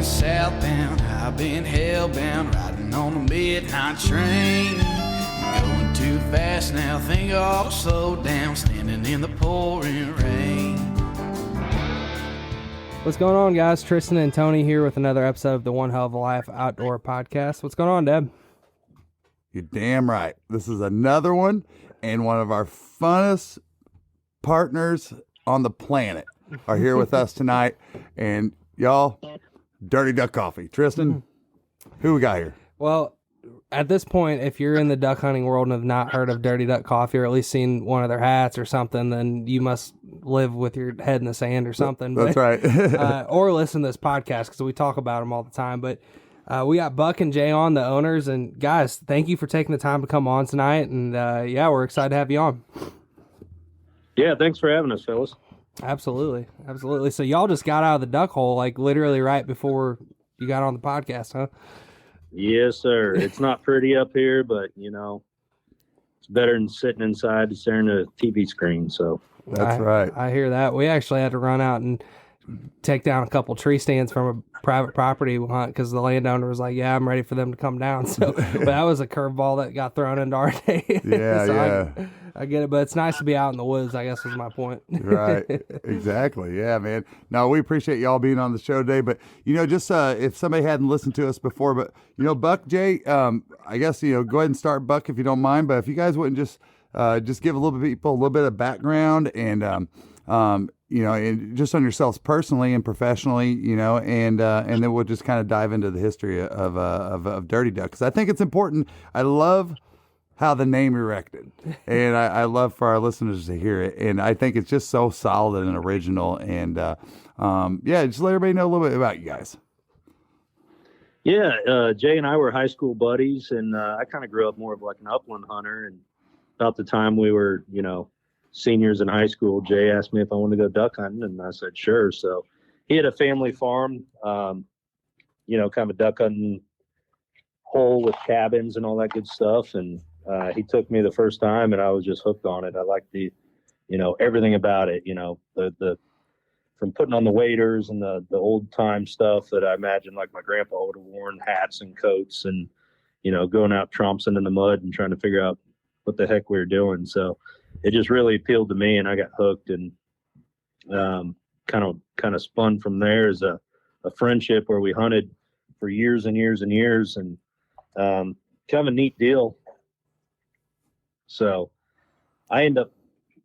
southbound, I've been hellbound, riding on the midnight train. Going too fast now, think I ought to slow down, standing in the pouring rain. What's going on, guys? Tristan and Tony here with another episode of the One Hell of a Life Outdoor Podcast. What's going on, Deb? You're damn right. This is another one, and one of our funnest partners on the planet are here with us tonight. And y'all, Dirty Duck Coffee. Tristan, who we got here? Well, at this point, if you're in the duck hunting world and have not heard of Dirty Duck Coffee, or at least seen one of their hats or something, then you must live with your head in the sand or something. That's right. Or listen to this podcast, because we talk about them all the time. But we got Buck and Jay on, the owners. And guys, thank you for taking the time to come on tonight. And yeah, we're excited to have you on. Yeah, thanks for having us, fellas. Absolutely. So y'all just got out of the duck hole, like literally right before you got on the podcast, huh? Yes, sir. It's not pretty up here, but, you know, it's better than sitting inside staring at a TV screen. So That's right. I hear that. We actually had to run out and take down a couple tree stands from a private property hunt because the landowner was like, yeah, I'm ready for them to come down. So but that was a curveball that got thrown into our day. Yeah, so yeah. I get it, but it's nice to be out in the woods, I guess was my point. Right. Exactly. Yeah, man. No, we appreciate y'all being on the show today. But, you know, just if somebody hadn't listened to us before, but, you know, Buck, Jay, I guess, you know, go ahead and start, Buck, if you don't mind. But if you guys wouldn't just give a little bit people a little bit of background and, you know, and just on yourselves personally and professionally, you know, and then we'll just kind of dive into the history of Dirty Duck, because I think it's important. I love how the name erected, and I love for our listeners to hear it, and I think it's just so solid and original, and yeah, just let everybody know a little bit about you guys. yeah, Jay and I were high school buddies, and I kind of grew up more of like an upland hunter. And about the time we were, you know, seniors in high school, Jay asked me if I wanted to go duck hunting, and I said sure. So he had a family farm, you know, kind of a duck hunting hole with cabins and all that good stuff, and he took me the first time, and I was just hooked on it. I liked the, you know, everything about it, you know, the from putting on the waders and the old time stuff that I imagine like my grandpa would have worn, hats and coats, and, you know, going out trompsing in the mud and trying to figure out what the heck we were doing. So it just really appealed to me, and I got hooked, and kind of spun from there as a friendship where we hunted for years and years and years, and kind of a neat deal. So I ended up,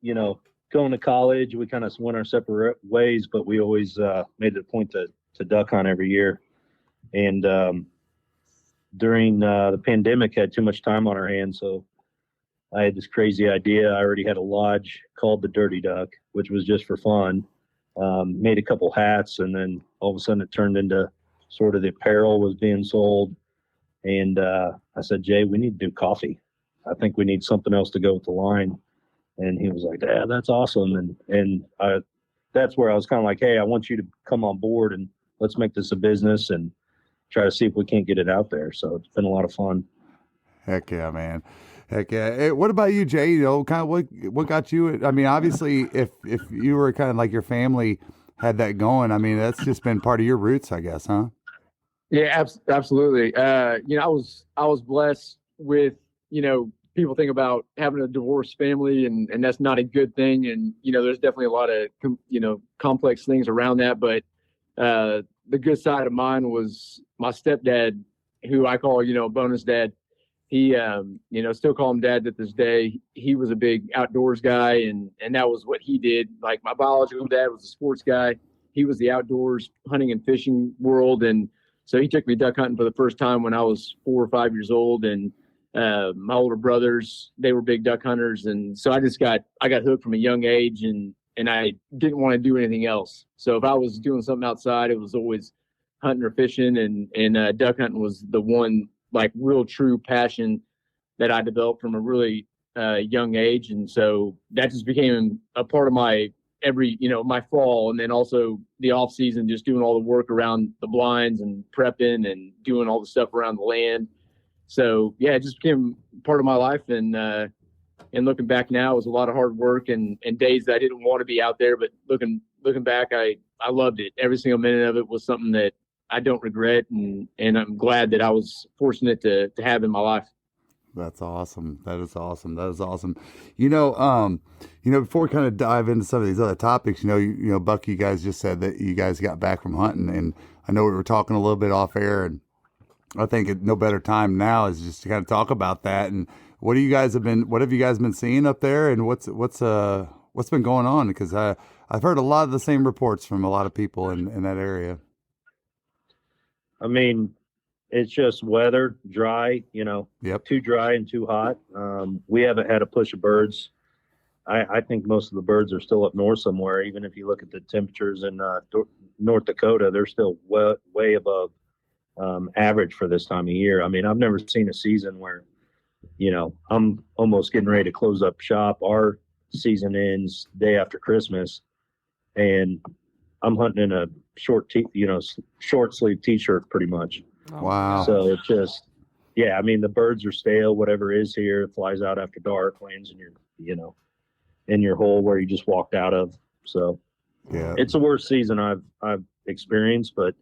you know, going to college. We kind of went our separate ways, but we always made it a point to duck hunt every year. And during the pandemic, had too much time on our hands, so I had this crazy idea. I already had a lodge called the Dirty Duck, which was just for fun. Made a couple hats, and then all of a sudden it turned into sort of the apparel was being sold. And I said, Jay, we need to do coffee. I think we need something else to go with the line. And he was like, yeah, that's awesome. And that's where I was kind of like, hey, I want you to come on board and let's make this a business and try to see if we can't get it out there. So it's been a lot of fun. Heck yeah, man. Heck yeah. Hey, what about you, Jay? You know, kind of what got you? I mean, obviously, if you were kind of like your family had that going, I mean, that's just been part of your roots, I guess, huh? Yeah, absolutely. You know, I was blessed with, you know, people think about having a divorced family, and that's not a good thing. And, you know, there's definitely a lot of, you know, complex things around that. But the good side of mine was my stepdad, who I call, you know, bonus dad. He, you know, still call him dad to this day. He was a big outdoors guy, and that was what he did. Like, my biological dad was a sports guy. He was the outdoors hunting and fishing world. And so he took me duck hunting for the first time when I was 4 or 5 years old. And my older brothers, they were big duck hunters. And so I got hooked from a young age, and I didn't want to do anything else. So if I was doing something outside, it was always hunting or fishing, and duck hunting was the one, like, real true passion that I developed from a really young age. And so that just became a part of my my fall, and then also the off season, just doing all the work around the blinds and prepping and doing all the stuff around the land. So yeah, it just became part of my life. And looking back now, it was a lot of hard work and days that I didn't want to be out there, but looking back, I loved it. Every single minute of it was something that I don't regret, and I'm glad that I was fortunate to have in my life. That's awesome. That is awesome. That is awesome. Before we kind of dive into some of these other topics, Buck, you guys just said that you guys got back from hunting, and I know we were talking a little bit off air, and I think no better time now is just to kind of talk about that. And what have you guys been seeing up there, and what's been going on? Because I've heard a lot of the same reports from a lot of people in that area. I mean, it's just weather, dry, Yep. too dry and too hot. We haven't had a push of birds. I think most of the birds are still up north somewhere. Even if you look at the temperatures in North Dakota, they're still way above average for this time of year. I mean, I've never seen a season where, I'm almost getting ready to close up shop. Our season ends day after Christmas, and I'm hunting in a short sleeve t-shirt pretty much. Wow. So it's just, I mean, the birds are stale. Whatever is here, it flies out after dark, lands in in your hole where you just walked out of. So yeah, it's the worst season I've experienced. But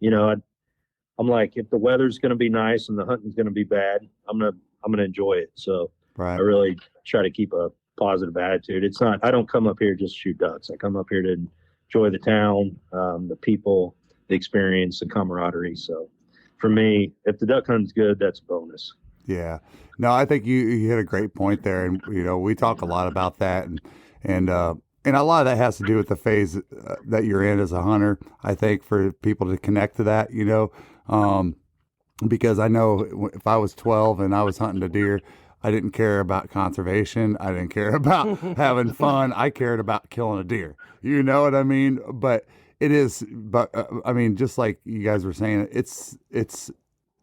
I'm like, if the weather's going to be nice and the hunting's going to be bad, I'm gonna enjoy it. So right. I really try to keep a positive attitude. It's not. I don't come up here just to shoot ducks. I come up here to enjoy the town, the people, the experience, the camaraderie. So for me, if the duck hunting's good, that's a bonus. Yeah. No, I think you hit a great point there. And, we talk a lot about that. And a lot of that has to do with the phase that you're in as a hunter, I think, for people to connect to that, because I know if I was 12 and I was hunting a deer, I didn't care about conservation. I didn't care about having fun. I cared about killing a deer. You know what I mean? I mean, just like you guys were saying,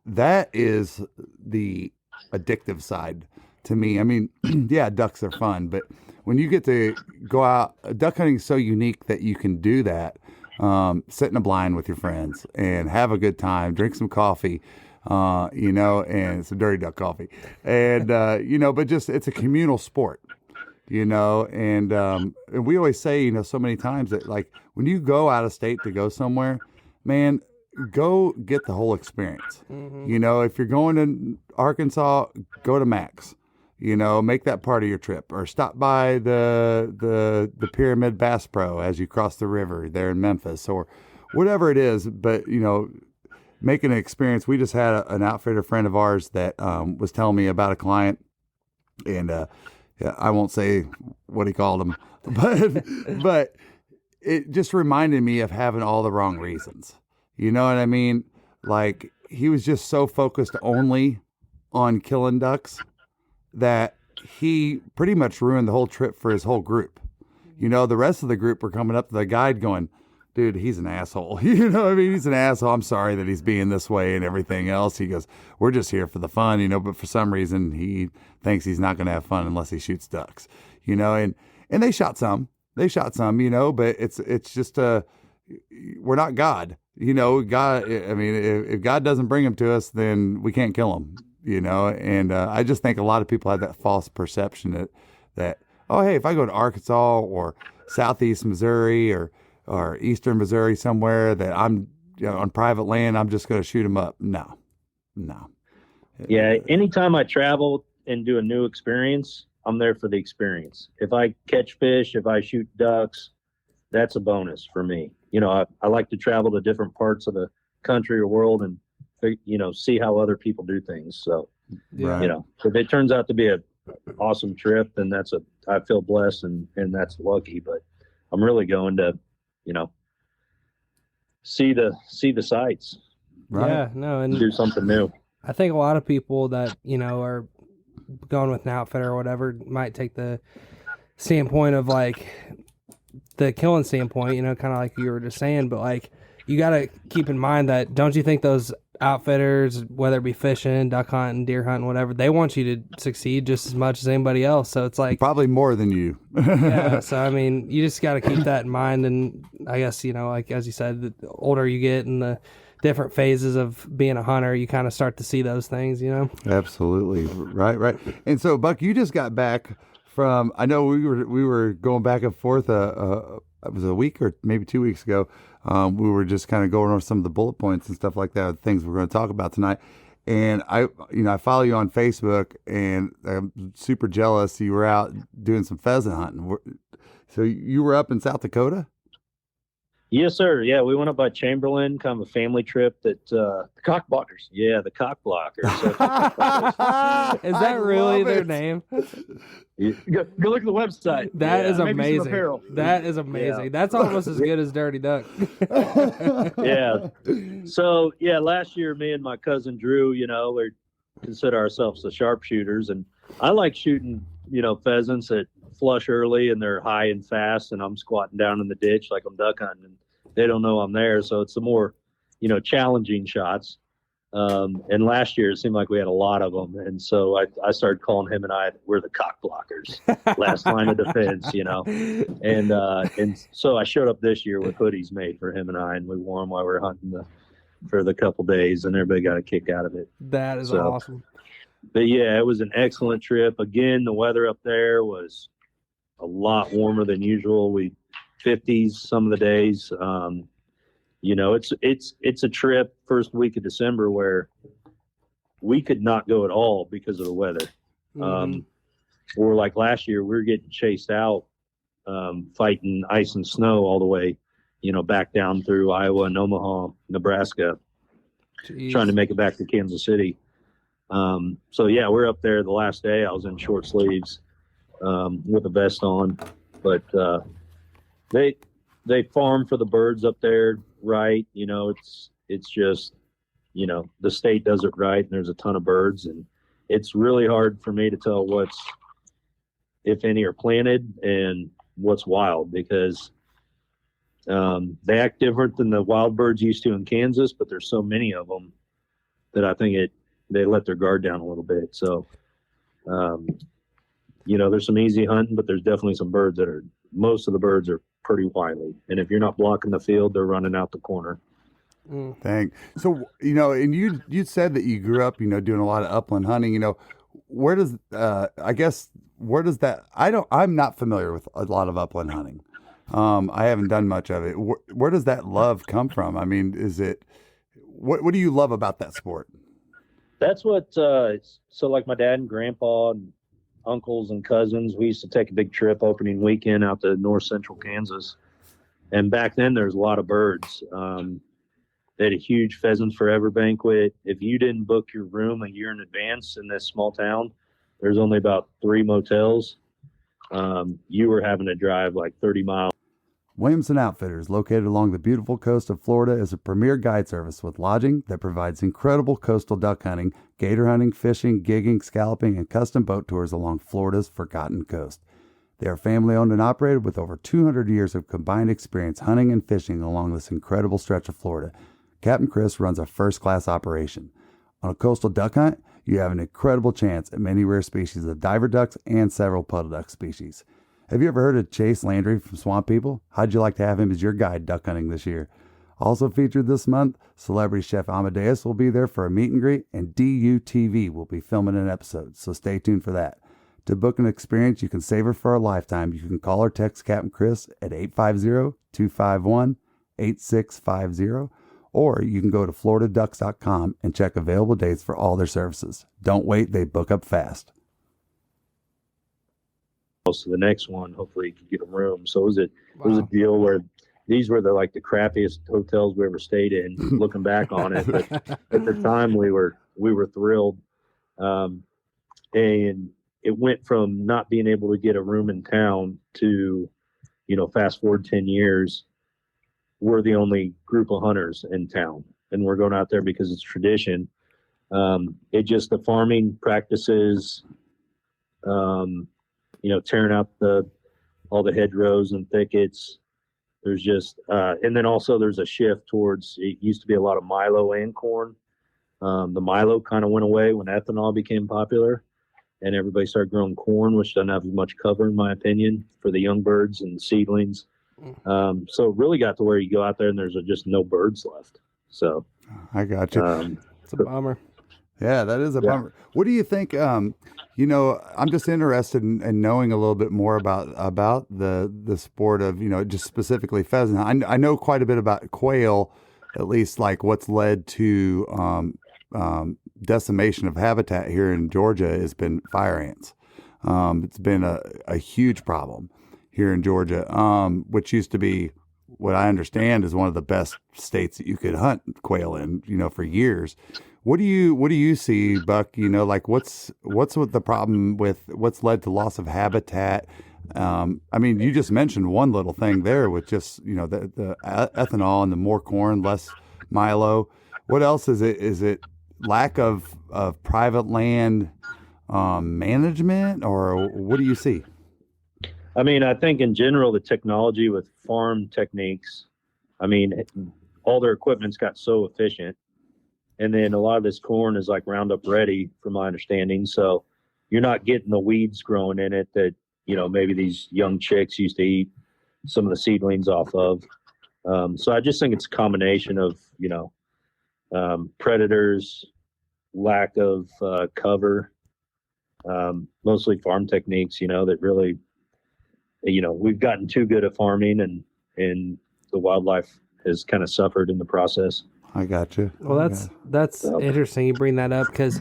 that is the addictive side to me. I mean, yeah, ducks are fun, but when you get to go out, duck hunting is so unique that you can do that, sit in a blind with your friends and have a good time, drink some coffee, and some dirty duck coffee. And, but just, it's a communal sport, and we always say, so many times that like when you go out of state to go somewhere, man, go get the whole experience. Mm-hmm. If you're going to Arkansas, go to Max, make that part of your trip, or stop by the Pyramid Bass Pro as you cross the river there in Memphis, or whatever it is. But, making an experience. We just had an outfitter friend of ours that was telling me about a client, and I won't say what he called him, but it just reminded me of having all the wrong reasons. You know what I mean? Like, he was just so focused only on killing ducks that he pretty much ruined the whole trip for his whole group. The rest of the group were coming up to the guide going, dude, he's an asshole. You know what I mean? He's an asshole. I'm sorry that he's being this way and everything else. He goes, we're just here for the fun, but for some reason he thinks he's not going to have fun unless he shoots ducks, and they shot some, but it's just, we're not God, God. I mean, if God doesn't bring him to us, then we can't kill him, and I just think a lot of people have that false perception that, oh, hey, if I go to Arkansas or Southeast Missouri or Eastern Missouri somewhere, that I'm on private land, I'm just going to shoot them up. No. Yeah. Anytime I travel and do a new experience, I'm there for the experience. If I catch fish, if I shoot ducks, that's a bonus for me. I like to travel to different parts of the country or world and, see how other people do things. So, right. If it turns out to be a awesome trip, then I feel blessed and that's lucky, but I'm really going to, see the sights. Right. Yeah, no, and do something new. I think a lot of people that, are going with an outfitter or whatever might take the standpoint of like the killing standpoint, kind of like you were just saying, but like you got to keep in mind that, don't you think those outfitters, whether it be fishing, duck hunting, deer hunting, whatever, they want you to succeed just as much as anybody else. So it's like probably more than you. Yeah. So I mean, you just got to keep that in mind. And I guess, like as you said, the older you get and the different phases of being a hunter, you kind of start to see those things. Absolutely. Right. And so, Buck, you just got back from. I know we were going back and forth a it was a week or maybe 2 weeks ago. We were just kind of going over some of the bullet points and stuff like that, things we're going to talk about tonight. And I follow you on Facebook, and I'm super jealous. You were out doing some pheasant hunting. So you were up in South Dakota? Yes, sir. Yeah, we went up by Chamberlain, kind of a family trip that The cock blockers. yeah, the cock blockers. So, Is that really their name? Go look at the website. That is Maybe some amazing. apparel. That is amazing. That's almost as good as Dirty Duck. yeah. So yeah, last year me and my cousin Drew, we consider ourselves the sharpshooters, and I like shooting, pheasants that flush early and they're high and fast, and I'm squatting down in the ditch like I'm duck hunting, and they don't know I'm there. So it's the more, challenging shots. And last year it seemed like we had a lot of them, and so I started calling him and we're the cock blockers, last line of defense, And so I showed up this year with hoodies made for him and and we wore them while we were hunting for the couple days, and everybody got a kick out of it. That is awesome. But yeah, it was an excellent trip. Again, the weather up there was a lot warmer than usual. 50s some of the days. It's a trip first week of December where we could not go at all because of the weather. Or like last year, we were getting chased out, fighting ice and snow all the way, back down through Iowa and Omaha, Nebraska, trying to make it back to Kansas City. So yeah, we're up there the last day. I was in short sleeves, with a vest on, but, they farm for the birds up there, right? It's just, the state does it right, and there's a ton of birds, and it's really hard for me to tell what's, if any, are planted and what's wild, because they act different than the wild birds used to in Kansas, but there's so many of them that I think they let their guard down a little bit. So, there's some easy hunting, but there's definitely some birds most of the birds are pretty wily. And if you're not blocking the field, they're running out the corner. Dang. So, and you said that you grew up, doing a lot of upland hunting, where does that, I'm not familiar with a lot of upland hunting. I haven't done much of it. Where does that love come from? I mean, what do you love about that sport? That's what, so like my dad and grandpa and uncles and cousins, we used to take a big trip opening weekend out to north central Kansas. And back then there's a lot of birds. They had a huge Pheasants Forever banquet. If you didn't book your room a year in advance in this small town, there's only about 3 motels. You were having to drive like 30 miles. Williamson Outfitters, located along the beautiful coast of Florida, is a premier guide service with lodging that provides incredible coastal duck hunting, gator hunting, fishing, gigging, scalloping, and custom boat tours along Florida's forgotten coast. They are family owned and operated with over 200 years of combined experience hunting and fishing along this incredible stretch of Florida. Captain Chris runs a first-class operation. On a coastal duck hunt, you have an incredible chance at many rare species of diver ducks and several puddle duck species. Have you ever heard of Chase Landry from Swamp People? How'd you like to have him as your guide duck hunting this year? Also featured this month, celebrity chef Amadeus will be there for a meet and greet, and DUTV will be filming an episode, so stay tuned for that. To book an experience you can savor for a lifetime, you can call or text Captain Chris at 850-251-8650, or you can go to floridaducks.com and check available dates for all their services. Don't wait, they book up fast. So the next one, hopefully you could get a room. So it was a deal where these were the crappiest hotels we ever stayed in, looking back on it. But at the time we were thrilled. And it went from not being able to get a room in town to, fast forward 10 years, we're the only group of hunters in town, and we're going out there because it's tradition. The farming practices, tearing out all the hedgerows and thickets. There's just, and then also there's a shift towards, it used to be a lot of milo and corn. The milo kind of went away when ethanol became popular, and everybody started growing corn, which doesn't have as much cover, in my opinion, for the young birds and seedlings. So it really got to where you go out there and there's just no birds left. So I got you. It's a bummer. Yeah, that is a bummer. What do you think? You know, I'm just interested in knowing a little bit more about the sport of, you know, just specifically pheasant. I know quite a bit about quail, at least like what's led to decimation of habitat here in Georgia has been fire ants. It's been a huge problem here in Georgia, which used to be, what I understand, is one of the best states that you could hunt quail in, you know, for years. What do you see, Buck? You know, like what's with the problem with what's led to loss of habitat? I mean, you just mentioned one little thing there with just, you know, the ethanol and the more corn, less milo. What else is it? Is it lack of private land management, or what do you see? I mean, I think in general, the technology with farm techniques, I mean, all their equipment's got so efficient. And then a lot of this corn is like Roundup ready, from my understanding. So you're not getting the weeds growing in it that, you know, maybe these young chicks used to eat some of the seedlings off of. So I just think it's a combination of, you know, predators, lack of cover, mostly farm techniques, you know, that really, you know, we've gotten too good at farming, and the wildlife has kind of suffered in the process. I got you. Well, that's interesting. You bring that up because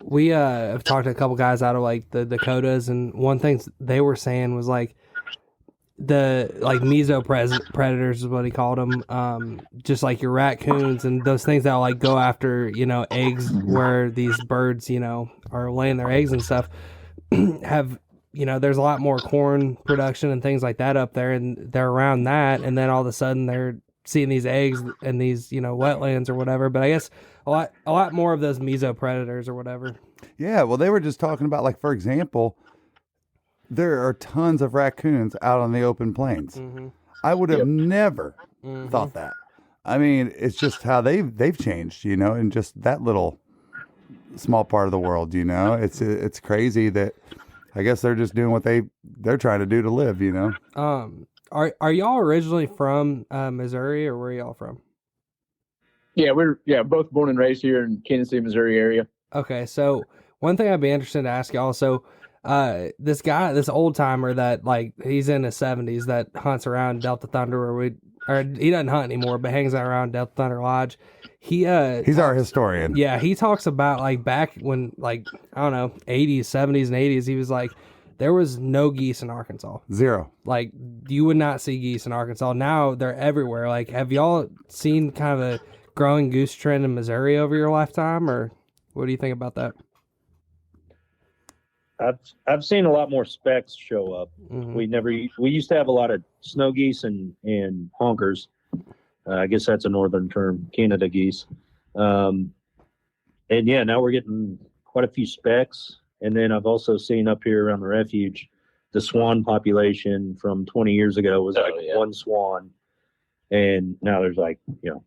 we have talked to a couple guys out of like the Dakotas, and one thing they were saying was like the predators is what he called them, just like your raccoons and those things that like go after, you know, eggs where these birds, you know, are laying their eggs and stuff. Have, you know, there's a lot more corn production and things like that up there, and they're around that, and then all of a sudden they're seeing these eggs in these, you know, wetlands or whatever. But I guess a lot more of those mesopredators or whatever. Yeah, well, they were just talking about, like, for example, there are tons of raccoons out on the open plains. Mm-hmm. I would have never thought that. I mean, it's just how they've changed, you know, in just that little small part of the world, you know. It's crazy that I guess they're just doing what they're trying to do to live, you know. Are y'all originally from Missouri, or where are y'all from? Yeah, we're both born and raised here in Kansas City, Missouri area. Okay, so one thing I'd be interested to ask y'all. So, this old timer that, like, he's in his 70s that hunts around Delta Thunder, or he doesn't hunt anymore, but hangs out around Delta Thunder Lodge. He's our historian. Yeah, he talks about, like, back when, like, I don't know, 80s, 70s, and 80s, he was like, there was no geese in Arkansas. Zero. Like, you would not see geese in Arkansas. Now they're everywhere. Like, have y'all seen kind of a growing goose trend in Missouri over your lifetime, or what do you think about that? I've seen a lot more specks show up. Mm-hmm. We used to have a lot of snow geese and honkers. I guess that's a northern term, Canada geese. And yeah, now we're getting quite a few specks. And then I've also seen up here around the refuge, the swan population from 20 years ago was one swan. And now there's like, you know,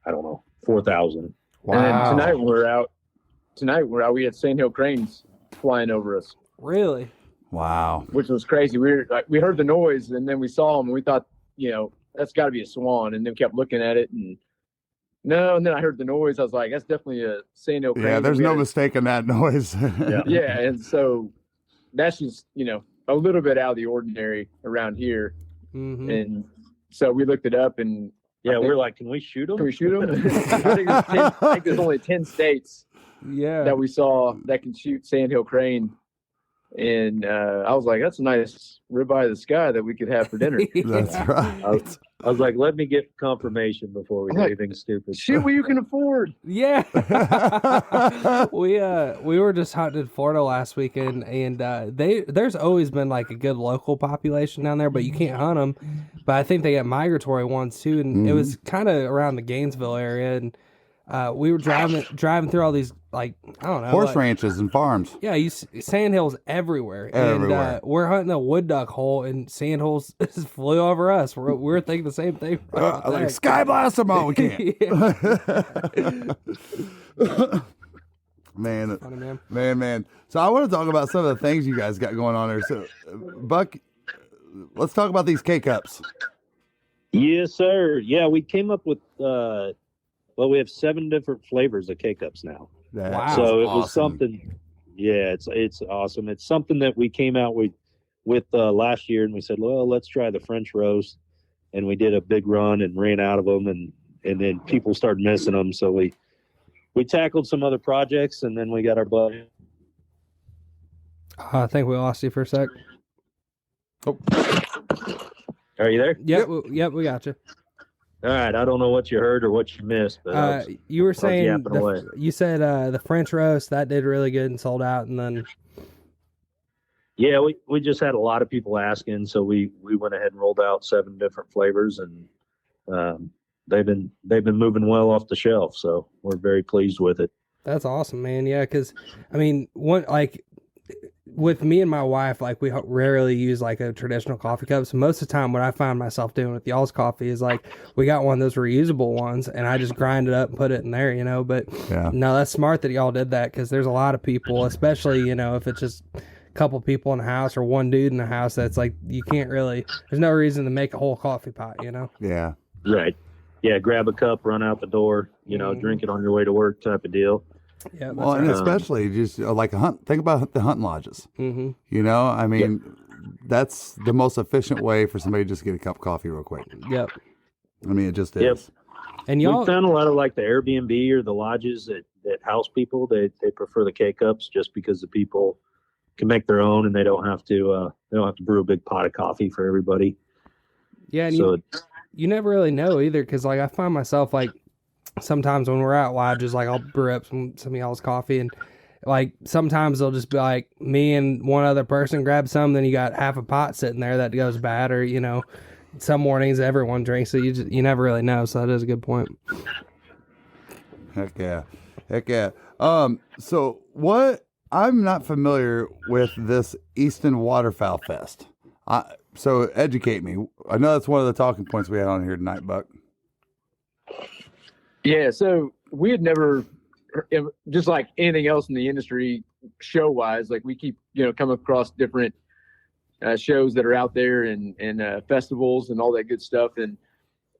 I don't know, 4,000. Wow. And then tonight we're out, we had sandhill cranes flying over us. Really? Wow. Which was crazy. We heard the noise, and then we saw them, and we thought, you know, that's got to be a swan. And then we kept looking at it, and then I heard the noise. I was like, that's definitely a sandhill crane. Yeah, there's no mistaking that noise. Yeah, and so that's just, you know, a little bit out of the ordinary around here. Mm-hmm. And so we looked it up, and we're like, can we shoot them? Can we shoot them? I think there's only 10 states that we saw that can shoot sandhill crane. And I was like, that's a nice ribeye of the sky that we could have for dinner. That's right. I was like, let me get confirmation before we do anything stupid. Shoot what you can afford. Yeah. We were just hunting in Florida last weekend, and there's always been like a good local population down there, but you can't hunt them. But I think they get migratory ones too, and it was kind of around the Gainesville area, and we were driving through all these, like, I don't know, horse ranches and farms. Yeah, you sandhills everywhere. And we're hunting a wood duck hole, and sandhills just flew over us. We're thinking the same thing. Like, sky blast them all we can. Man, funny, man. So I want to talk about some of the things you guys got going on there. So, Buck, let's talk about these K-Cups. Yes, sir. Yeah, we came up with, we have 7 different flavors of K-Cups now. Wow. So it was awesome. something. Yeah, it's awesome. It's something that we came out with last year, and we said, well, let's try the French roast, and we did a big run and ran out of them, and then people started missing them, so we tackled some other projects, and then we got our buddy. I think we lost you for a sec. Oh, Are you there? Yep, we got you. All right. I don't know what you heard or what you missed, but You were saying yapping away. you said the French roast that did really good and sold out, and then yeah, we just had a lot of people asking, so we went ahead and rolled out 7 different flavors, and they've been moving well off the shelf, so we're very pleased with it. that's awesome, man. Yeah, because I mean, with me and my wife, like we rarely use like a traditional coffee cup. So most of the time, what I find myself doing with y'all's coffee is like we got one of those reusable ones, and I just grind it up and put it in there, you know. But no, that's smart that y'all did that, because there's a lot of people, especially if it's just a couple people in the house or one dude in the house, that's like you can't really. There's no reason to make a whole coffee pot, you know. Yeah. Right. Yeah. Grab a cup, run out the door, drink it on your way to work type of deal. Yeah. Well, and especially just like a hunt. Think about the hunting lodges. Mm-hmm. I mean, that's the most efficient way for somebody to just get a cup of coffee real quick. Yep. I mean, it just is. Yep. And y'all We've found a lot of like the Airbnb or the lodges that house people. They prefer the K cups just because the people can make their own, and they don't have to brew a big pot of coffee for everybody. Yeah, and So you never really know either, because like I find myself like sometimes when we're at lodges, like I'll brew up some of y'all's coffee, and like sometimes they'll just be like me and one other person grab some, then you got half a pot sitting there that goes bad, or some mornings everyone drinks, so you never really know. So that is a good point. Heck yeah. So what? I'm not familiar with this Easton Waterfowl Fest. So educate me. I know that's one of the talking points we had on here tonight, Buck. Yeah, so we had never, just like anything else in the industry, show-wise, like we keep, come across different shows that are out there and festivals and all that good stuff. And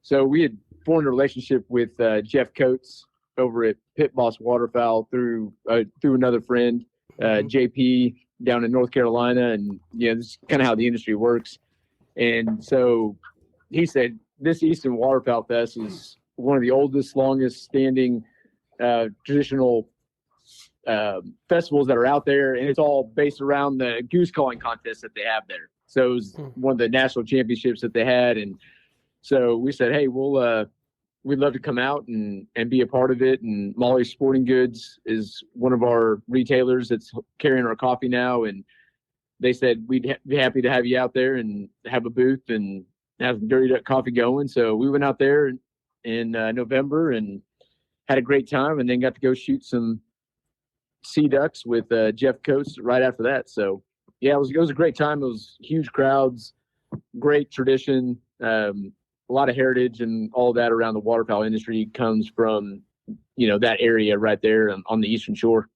so we had formed a relationship with Jeff Coates over at Pit Boss Waterfowl through another friend, JP, down in North Carolina. And, this is kind of how the industry works. And so he said, this Easton Waterfowl Fest is one of the oldest, longest standing traditional festivals that are out there, and it's all based around the goose calling contest that they have there. So it was one of the national championships that they had, and so we said, hey, we'd love to come out and be a part of it. And Molly's Sporting Goods is one of our retailers that's carrying our coffee now, and they said we'd be happy to have you out there and have a booth and have some Dirty Duck coffee going. So we went out there in November and had a great time, and then got to go shoot some sea ducks with Jeff Coates right after that. So yeah, it was a great time. It was huge crowds, great tradition, a lot of heritage, and all of that around the waterfowl industry comes from that area right there on the Eastern Shore.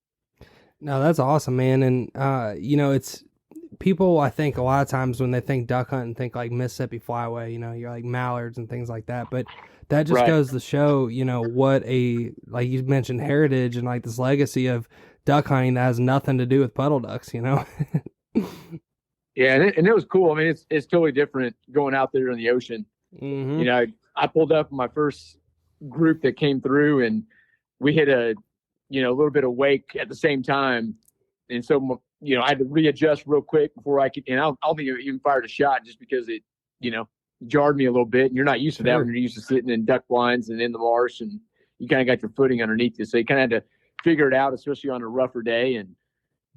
No, that's awesome, man. And it's people, I think a lot of times when they think duck hunting, think like Mississippi Flyway, you're like mallards and things like that, but that just goes to show, what like you mentioned, heritage and like this legacy of duck hunting that has nothing to do with puddle ducks, Yeah, and it was cool. I mean, it's totally different going out there in the ocean. Mm-hmm. I pulled up my first group that came through, and we hit a little bit of wake at the same time, and so I had to readjust real quick before I could, and I don't think I even fired a shot just because it jarred me a little bit. And you're not used to that when you're used to sitting in duck blinds and in the marsh, and you kind of got your footing underneath you. So you kind of had to figure it out, especially on a rougher day, and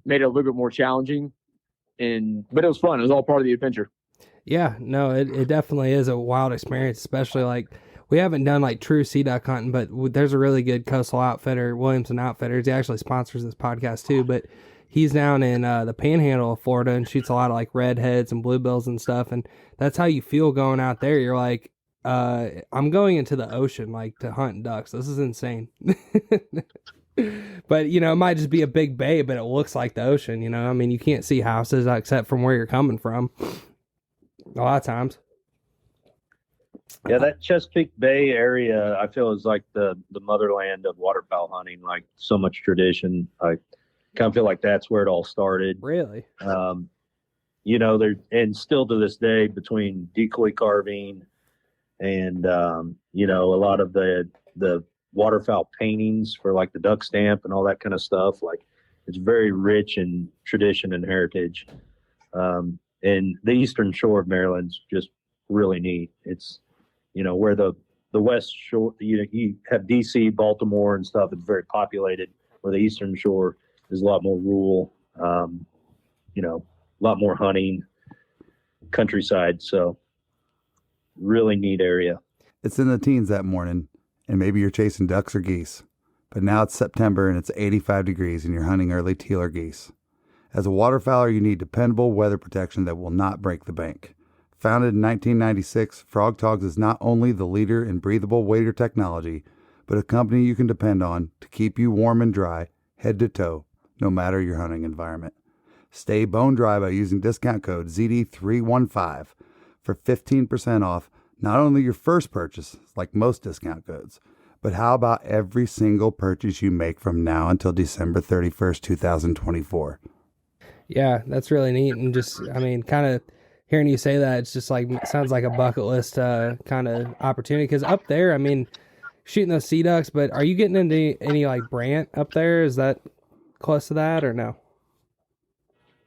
made it a little bit more challenging. But it was fun. It was all part of the adventure. Yeah, no, it definitely is a wild experience, especially like we haven't done like true sea duck hunting, but there's a really good coastal outfitter, Williamson Outfitters. He actually sponsors this podcast too, but he's down in the panhandle of Florida and shoots a lot of like redheads and bluebills and stuff. And that's how you feel going out there. You're like, I'm going into the ocean, like to hunt ducks. This is insane. But, it might just be a big bay, but it looks like the ocean, I mean, you can't see houses except from where you're coming from a lot of times. Yeah, that Chesapeake Bay area, I feel, is like the motherland of waterfowl hunting. Like so much tradition. I kind of feel like that's where it all started. Really? There and still to this day between decoy carving and a lot of the waterfowl paintings for like the duck stamp and all that kind of stuff. Like it's very rich in tradition and heritage. And the eastern shore of Maryland's just really neat. It's where the west shore, you have DC, Baltimore and stuff. It's very populated. Where the eastern shore is a lot more rural. A lot more hunting, countryside. So really neat area. It's in the teens that morning, and maybe you're chasing ducks or geese. But now it's September and it's 85 degrees and you're hunting early teal or geese. As a waterfowler, you need dependable weather protection that will not break the bank. Founded in 1996, Frog Togs is not only the leader in breathable wader technology, but a company you can depend on to keep you warm and dry, head to toe, no matter your hunting environment. Stay bone dry by using discount code ZD315 for 15% off not only your first purchase, like most discount codes, but how about every single purchase you make from now until December 31st, 2024? Yeah, that's really neat. And just, kind of hearing you say that, it's just like, sounds like a bucket list kind of opportunity. Because up there, shooting those sea ducks, but are you getting into any like brant up there? Is that close to that or no?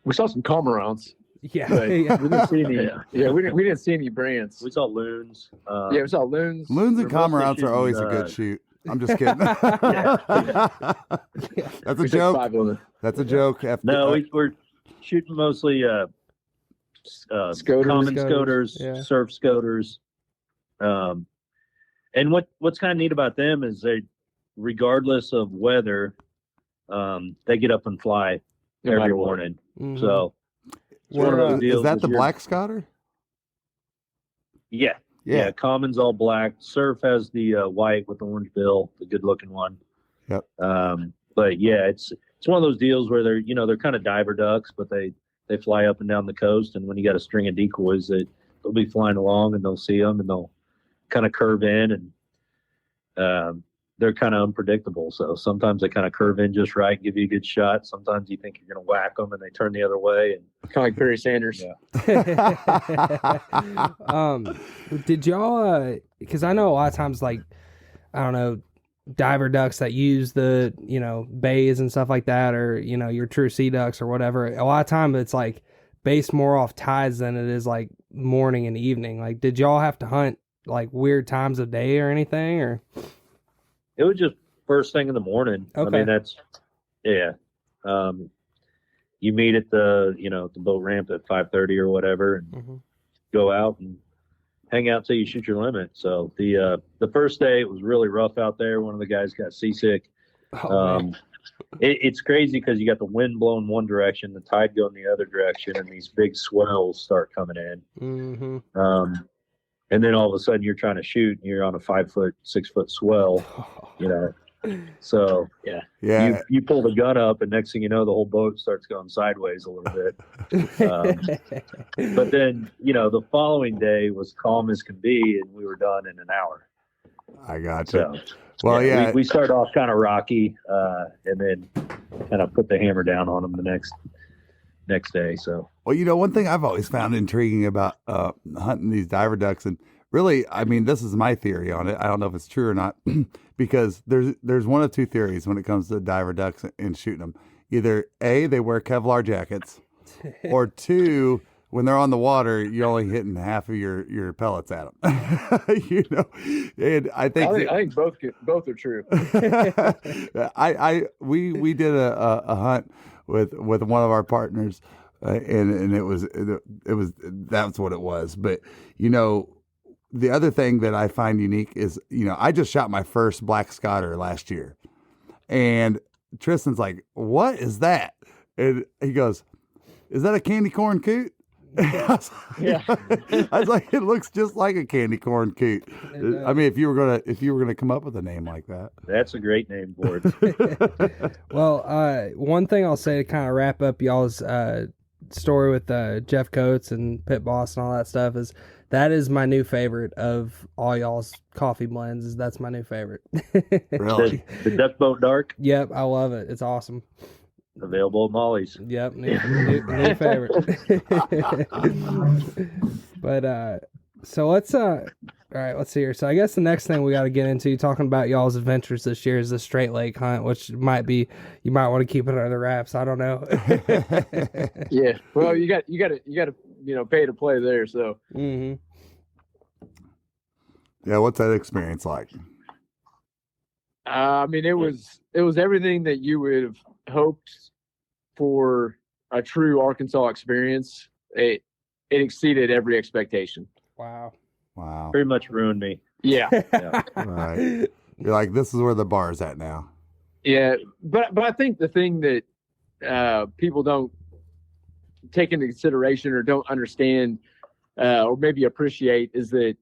We saw some cormorants. Yeah, But yeah. we didn't see any. We didn't see any brants. We saw loons. We saw loons. Loons and They're mostly cormorants are always a shooting, good shoot. I'm just kidding. That's a We took joke. 5 of them. That's a joke. No, we're shooting mostly Scoters. common Scoters, scoters, yeah. surf scoters. And what's kind of neat about them is they, regardless of weather, they get up and fly No every matter what. morning. Mhm. So it's one of those Is deals that the you're- black scotter? Yeah. Yeah, common's all black. Surf has the white with the orange bill, the good-looking one. Yep. But yeah, it's one of those deals where they're kind of diver ducks, but they fly up and down the coast, and when you got a string of decoys, they'll be flying along and they'll see them and they'll kind of curve in, and they're kind of unpredictable. So sometimes they kind of curve in just right, give you a good shot. Sometimes you think you're going to whack them and they turn the other way. And Kind of like Barry Sanders. Yeah. Did y'all, because I know a lot of times, like, I don't know, diver ducks that use the, bays and stuff like that, or, your true sea ducks or whatever, a lot of time it's like based more off tides than it is like morning and evening. Like, did y'all have to hunt like weird times of day or anything, or? it was just first thing in the morning. Okay. That's, yeah. You meet at the boat ramp at 5:30 or whatever, and Mhm. go out and hang out till you shoot your limit. So the first day it was really rough out there. One of the guys got seasick. Oh, man. It's crazy because you got the wind blowing one direction, the tide going the other direction, and these big swells start coming in. Mhm. And then all of a sudden you're trying to shoot and you're on a 5 foot, 6 foot swell, So yeah, Yeah. you pull the gun up, and next thing you know, the whole boat starts going sideways a little bit. But then the following day was calm as can be, and we were done in an hour. I got you. So Well, yeah. we started off kind of rocky, and then kind of put the hammer down on them the next day. So Well, one thing I've always found intriguing about hunting these diver ducks, and really, this is my theory on it. I don't know if it's true or not, because there's one of two theories when it comes to diver ducks and shooting them. Either A, they wear Kevlar jackets, or two, when they're on the water, you're only hitting half of your pellets at them. And I think both are true. we did a hunt with one of our partners, and it was that's what it was. But the other thing that I find unique is I just shot my first black scotter last year, and Tristan's like, "What is that?" And he goes, "Is that a candy corn coot?" I was like, "It looks just like a candy corn coot." If you were gonna come up with a name like that, that's a great name for it. Well, one thing I'll say to kind of wrap up y'all's story with Jeff Coates and Pit Boss and all that stuff is That is my new favorite of all y'all's coffee blends. That's my new favorite. Really? The Duck Boat Dark, Yep, I love it. It's awesome. available at Molly's. Yep, new favorite. But so let's all right, let's see here. So I guess the next thing we got to get into talking about y'all's adventures this year is the straight lake hunt, which might be you might want to keep it under wraps. I don't know. Yeah. Well, you got to pay to play there. So. Mm-hmm. Yeah, what's that experience like? I mean, it was everything that you would have hoped for a true Arkansas experience. It exceeded every expectation. Wow. Pretty much ruined me. Yeah. Right. You're like, this is where the bar's at now. Yeah, but I think the thing that people don't take into consideration or don't understand or maybe appreciate is that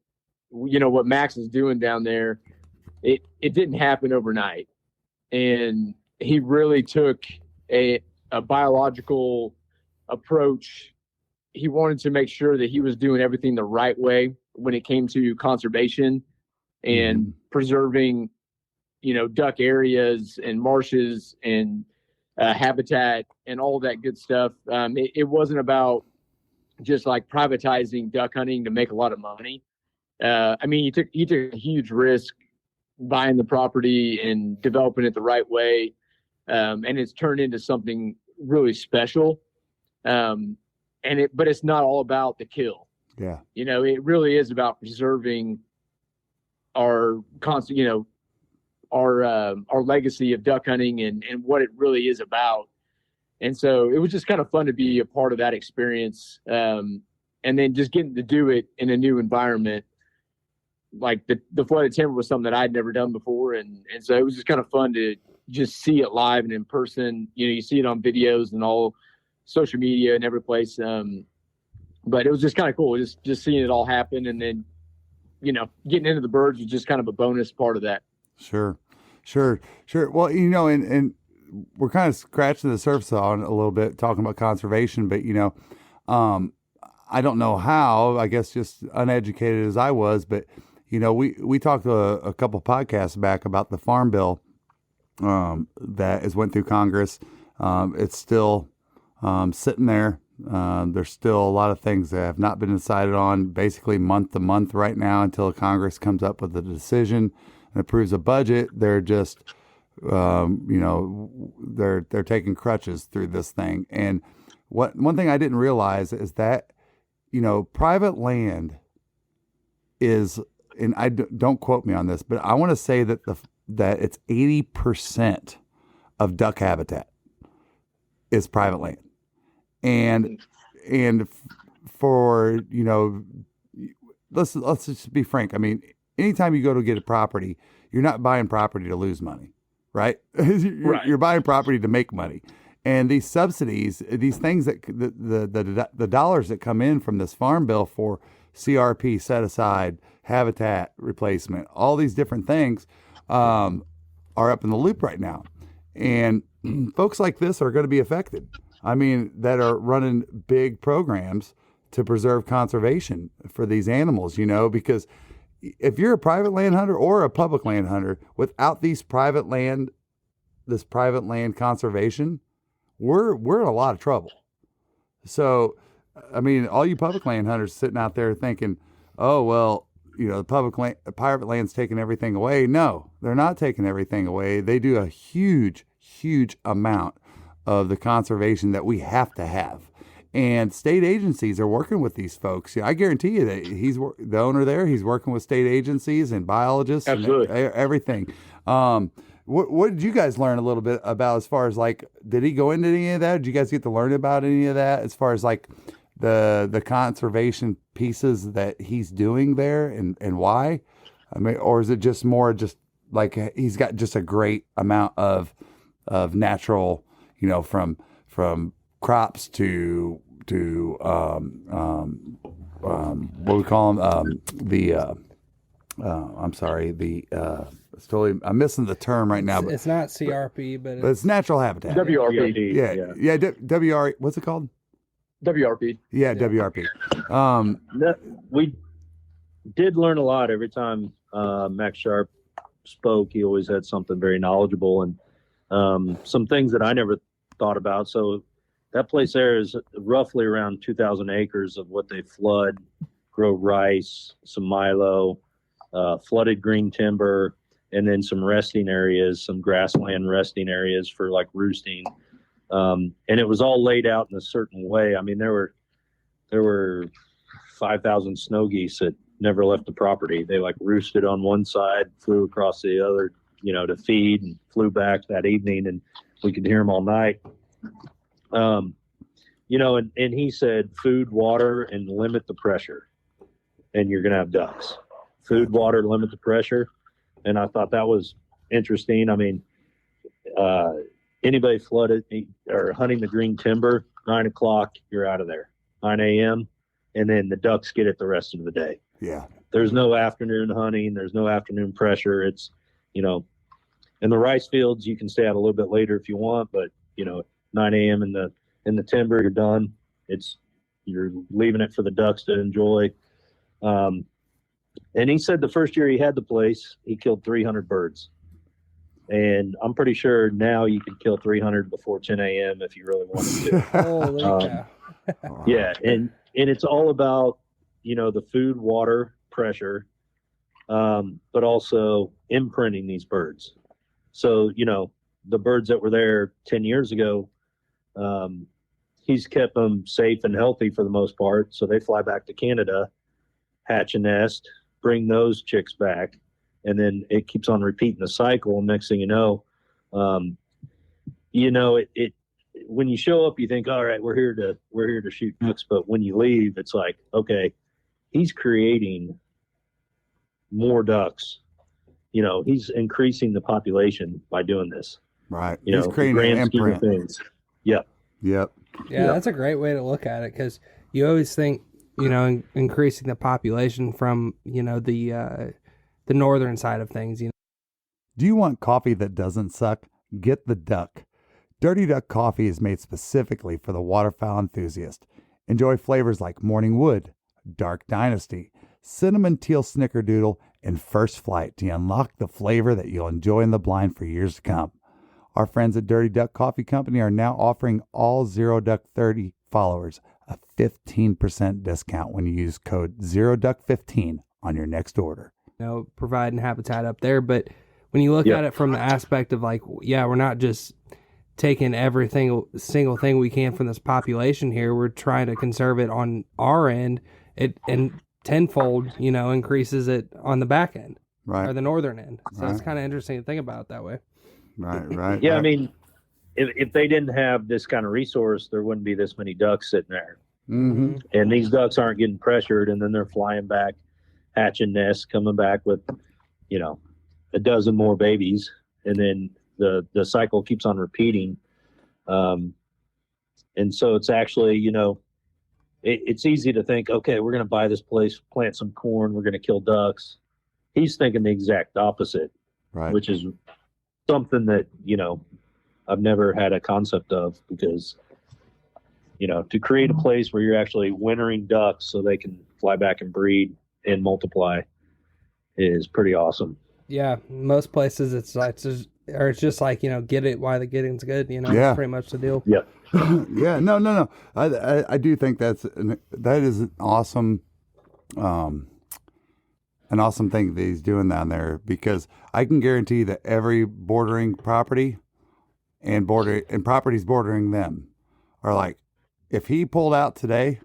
what Max is doing down there. It didn't happen overnight, and he really took a biological approach. He wanted to make sure that he was doing everything the right way when it came to conservation and preserving, duck areas and marshes and habitat and all that good stuff. It wasn't about just like privatizing duck hunting to make a lot of money. I mean, he took a huge risk buying the property and developing it the right way, and it's turned into something really special. But it's not all about the kill. Yeah. It really is about preserving our our legacy of duck hunting and what it really is about. And so it was just kind of fun to be a part of that experience, and then just getting to do it in a new environment. Like the flooded timber was something that I'd never done before, and so it was just kind of fun to just see it live and in person. You see it on videos and all social media and every place. But it was just kind of cool, just seeing it all happen, and then getting into the birds was just kind of a bonus part of that. Sure. Well, and we're kind of scratching the surface on it a little bit, talking about conservation, but I don't know how. I guess just uneducated as I was, but we talked a couple podcasts back about the farm bill that has went through Congress. It's still sitting there. There's still a lot of things that have not been decided on, basically month to month right now until Congress comes up with a decision and approves a budget. They're just, they're taking crutches through this thing. And one thing I didn't realize is that, private land is, and don't quote me on this, but I want to say that that it's 80% of duck habitat is private land. And for, let's just be frank. I mean, anytime you go to get a property, you're not buying property to lose money, right? You're buying property to make money. And these subsidies, these things that the dollars that come in from this farm bill for CRP set aside, habitat replacement, all these different things are up in the loop right now. And folks like this are going to be affected. I mean, that are running big programs to preserve conservation for these animals, because if you're a private land hunter or a public land hunter, without this private land conservation, we're in a lot of trouble. So, I mean, all you public land hunters sitting out there thinking, oh, well, the private land's taking everything away. No, they're not taking everything away. They do a huge, huge amount of the conservation that we have to have. And state agencies are working with these folks. I guarantee you that he's the owner there. He's working with state agencies and biologists. Absolutely. And everything. What did you guys learn a little bit about as far as did he go into any of that? Did you guys get to learn about any of that as far as the conservation pieces that he's doing there and why? I mean, or is it just more he's got just a great amount of natural, from crops to what we call them, I'm missing the term right now. It's not CRP, but it's natural habitat. WRP. Yeah. WR. What's it called? WRP. Yeah, WRP. No, did learn a lot every time Max Sharp spoke. He always had something very knowledgeable and some things that I never thought about. So that place there is roughly around 2,000 acres of what they flood, grow rice, some milo, flooded green timber, and then some resting areas, some grassland resting areas for like roosting. And it was all laid out in a certain way. I mean, there were 5,000 snow geese that never left the property. They like roosted on one side, flew across the other, to feed, and flew back that evening, and we could hear them all night. And he said food, water, and limit the pressure, and you're going to have ducks. Food, water, limit the pressure. And I thought that was interesting. I mean, anybody flooded or hunting the green timber, 9 o'clock, you're out of there, 9 a.m. And then the ducks get it the rest of the day. Yeah. There's no afternoon hunting. There's no afternoon pressure. It's, in the rice fields, you can stay out a little bit later if you want, but 9 a.m. in the timber, you're done. You're leaving it for the ducks to enjoy. And he said the first year he had the place, he killed 300 birds. And I'm pretty sure now you can kill 300 before 10 a.m. if you really wanted to. Holy cow. Yeah, and it's all about the food, water, pressure, but also imprinting these birds. So the birds that were there 10 years ago, he's kept them safe and healthy for the most part. So they fly back to Canada, hatch a nest, bring those chicks back, and then it keeps on repeating the cycle. And next thing you know, it when you show up, you think, all right, we're here to shoot ducks. But when you leave, it's like, okay, he's creating more ducks. He's increasing the population by doing this. Right. He's creating an imprint. Things. Yep. Yep. Yeah, that's a great way to look at it, because you always think, increasing the population from, the northern side of things. Do you want coffee that doesn't suck? Get the Duck. Dirty Duck coffee is made specifically for the waterfowl enthusiast. Enjoy flavors like Morning Wood, Dark Dynasty, Cinnamon Teal Snickerdoodle, and First Flight to unlock the flavor that you'll enjoy in the blind for years to come. Our friends at Dirty Duck Coffee Company are now offering all Zero Duck 30 followers a 15% discount when you use code ZeroDuck15 on your next order. Providing habitat up there. But when you look at it from the aspect of like, yeah, we're not just taking everything, single thing we can from this population here. We're trying to conserve it on our end. And tenfold, increases it on the back end, right, or the northern end. So right. It's kind of interesting to think about it that way. Right. Yeah, right. I mean, if they didn't have this kind of resource, there wouldn't be this many ducks sitting there. Mm-hmm. And these ducks aren't getting pressured, and then they're flying back, hatching nests, coming back with, a dozen more babies, and then the cycle keeps on repeating. And so it's actually, it's easy to think, okay, we're going to buy this place, plant some corn, we're going to kill ducks. He's thinking the exact opposite, Right. which is something that, I've never had a concept of, because, to create a place where you're actually wintering ducks so they can fly back and breed and multiply is pretty awesome. Yeah, most places it's just like, get it while the getting's good, Yeah. That's pretty much the deal. Yeah. Yeah, no. I do think that is an awesome thing that he's doing down there, because I can guarantee that every bordering property and properties bordering them are like, if he pulled out today,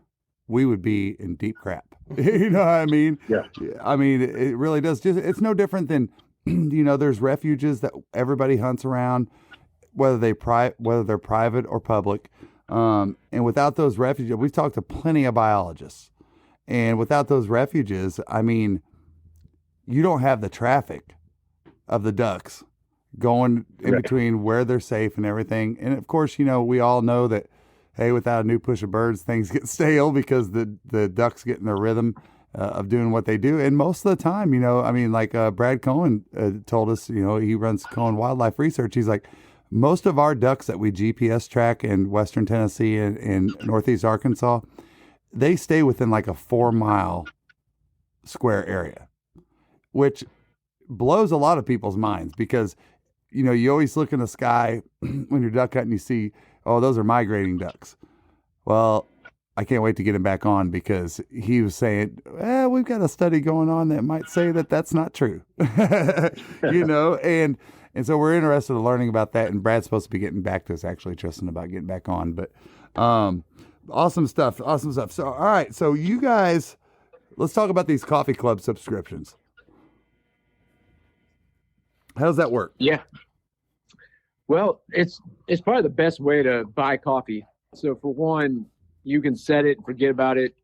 we would be in deep crap. You know what I mean? Yeah. I mean, it really does. It's no different than, there's refuges that everybody hunts around, whether they're private or public. And without those refuges, we've talked to plenty of biologists, and without those refuges, I mean, you don't have the traffic of the ducks going in between where they're safe and everything. And of course, we all know that, hey, without a new push of birds, things get stale, because the ducks get in their rhythm of doing what they do. And most of the time, like Brad Cohen told us, he runs Cohen Wildlife Research. He's like, most of our ducks that we GPS track in Western Tennessee and Northeast Arkansas, they stay within like a 4 mile square area, which blows a lot of people's minds because, you know, you always look in the sky when you're duck hunting, you see, oh, those are migrating ducks. Well, I can't wait to get him back on because he was saying, we've got a study going on that might say that that's not true, you know, and so we're interested in learning about that. And Brad's supposed to be getting back to us, actually, Tristan, about getting back on. But awesome stuff. Awesome stuff. So, all right. So you guys, let's talk about these coffee club subscriptions. How does that work? Yeah. Well, it's probably the best way to buy coffee. So for one, you can set it and forget about it,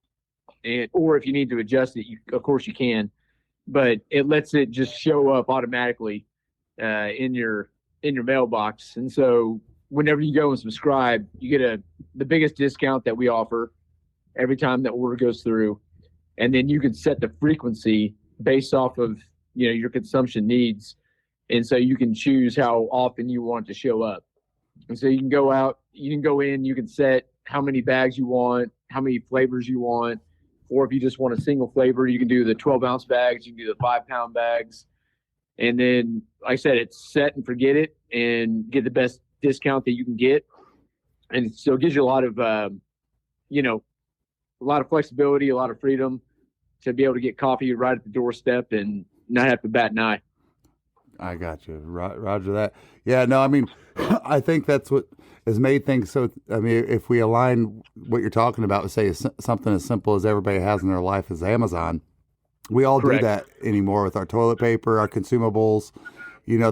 or if you need to adjust it, of course you can. But it lets it just show up automatically in your mailbox. And so whenever you go and subscribe, you get the biggest discount that we offer every time that order goes through, and then you can set the frequency based off of your consumption needs. And so you can choose how often you want it to show up. And so you can go out, you can go in, you can set how many bags you want, how many flavors you want. Or if you just want a single flavor, you can do the 12-ounce bags, you can do the 5-pound bags. And then, like I said, it's set and forget it and get the best discount that you can get. And so it gives you a lot of, a lot of flexibility, a lot of freedom to be able to get coffee right at the doorstep and not have to bat an eye. I got you. Roger that. Yeah, no, I mean, I think that's what has made things so, I mean, if we align what you're talking about with, say, something as simple as everybody has in their life as Amazon, we all Correct. do that anymore with our toilet paper, our consumables,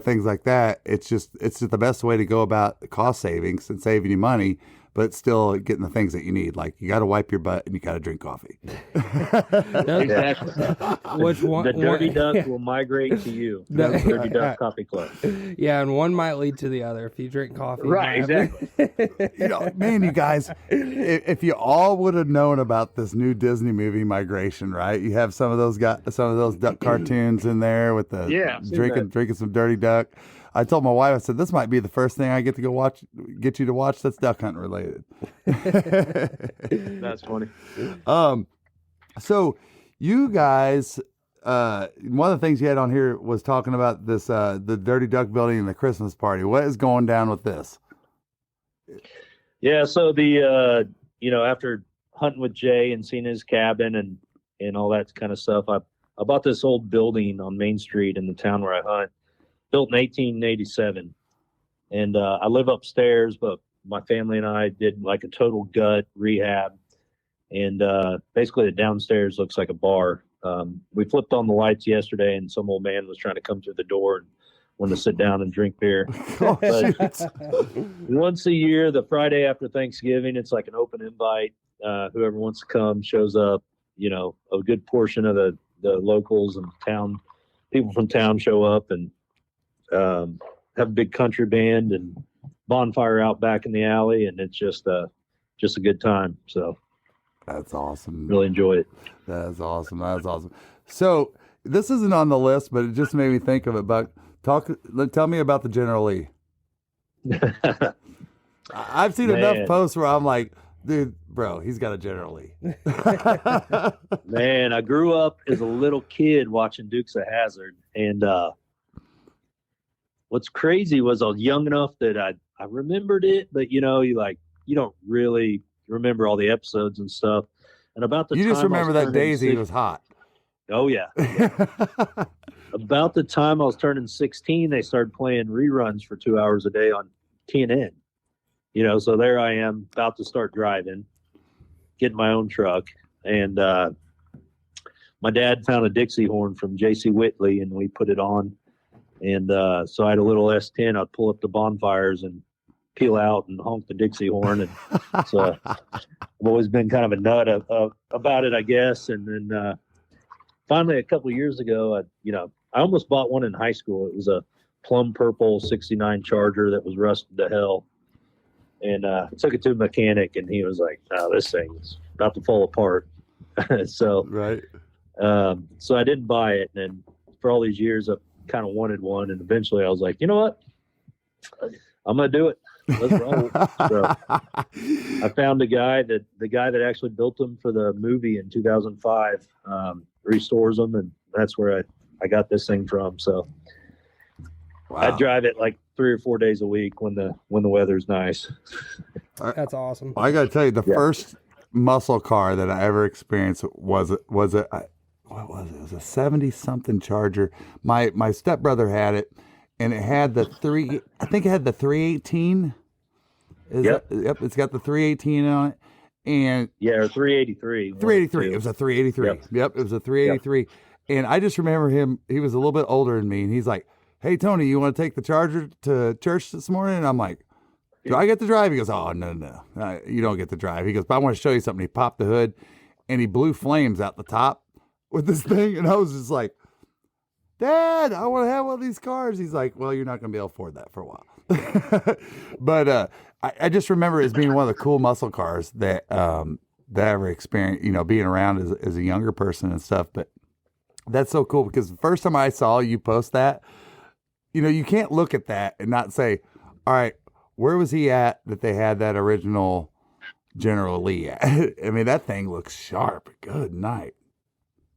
things like that. It's just the best way to go about cost savings and saving you money, but still getting the things that you need. Like, you got to wipe your butt and you got to drink coffee. Exactly. Which one? The dirty duck will migrate to you. The Dirty Duck Coffee Club. Yeah, and one might lead to the other. If you drink coffee, Right, exactly. Man, you guys, if you all would have known about this new Disney movie Migration, right? You have some of those duck cartoons in there with the drinking some dirty duck. I told my wife, I said, this might be the first thing I get you to watch that's duck hunting related. That's funny. So you guys, one of the things you had on here was talking about this, the Dirty Duck building and the Christmas party. What is going down with this? Yeah, so the after hunting with Jay and seeing his cabin and all that kind of stuff, I bought this old building on Main Street in the town where I hunt, built in 1887. And I live upstairs, but my family and I did like a total gut rehab. And basically the downstairs looks like a bar. We flipped on the lights yesterday and some old man was trying to come through the door and wanted to sit down and drink beer. But once a year, the Friday after Thanksgiving, it's like an open invite. Whoever wants to come shows up. A good portion of the locals and town people from town show up and have a big country band and bonfire out back in the alley, and it's just a good time. So that's awesome. Really enjoy it. That's awesome. So this isn't on the list, but it just made me think of it. Buck, tell me about the General Lee. I've seen enough posts where I'm like, dude, bro, he's got a General Lee. Man, I grew up as a little kid watching Dukes of Hazzard, and what's crazy was I was young enough that I remembered it, but you don't really remember all the episodes and stuff. And about the you time just remember that Daisy was hot. Oh yeah. About the time I was turning 16, they started playing reruns for 2 hours a day on TNN. So there I am about to start driving, getting my own truck, and my dad found a Dixie horn from J.C. Whitley, and we put it on. And so I had a little S10. I'd pull up the bonfires and peel out and honk the Dixie horn. And so I've always been kind of a nut about it, I guess. And then finally, a couple of years ago, I almost bought one in high school. It was a plum purple 69 Charger that was rusted to hell. And I took it to a mechanic, and he was like, "No, this thing's about to fall apart." So, right. So I didn't buy it, and then for all these years, I kind of wanted one, and eventually I was like, you know what? I'm gonna do it. Let's roll. So I found the guy that actually built them for the movie in 2005. restores them, and that's where I got this thing from. So Wow. I drive it like 3 or 4 days a week when the weather's nice. That's awesome. I got to tell you, the Yeah. first muscle car that I ever experienced was a what was it? It was a 70-something Charger. My stepbrother had it, and it had the I think it had the 318. Yep. Yep, it's got the 318 on it. And Yeah, or 383. 383. It was a 383. Yep, it was a 383. And I just remember him, he was a little bit older than me, and he's like, "Hey, Tony, you want to take the Charger to church this morning?" And I'm like, "Do I get to drive?" He goes, "Oh, no. You don't get to drive." He goes, "But I want to show you something." He popped the hood, and he blew flames out the top with this thing. And I was just like, "Dad, I want to have one of these cars." He's like, "Well, you're not going to be able to afford that for a while." But I just remember it as being one of the cool muscle cars that I ever experienced, being around as a younger person and stuff. But that's so cool, because the first time I saw you post that, you can't look at that and not say, all right, where was he at that they had that original General Lee at? I mean, that thing looks sharp. Good night.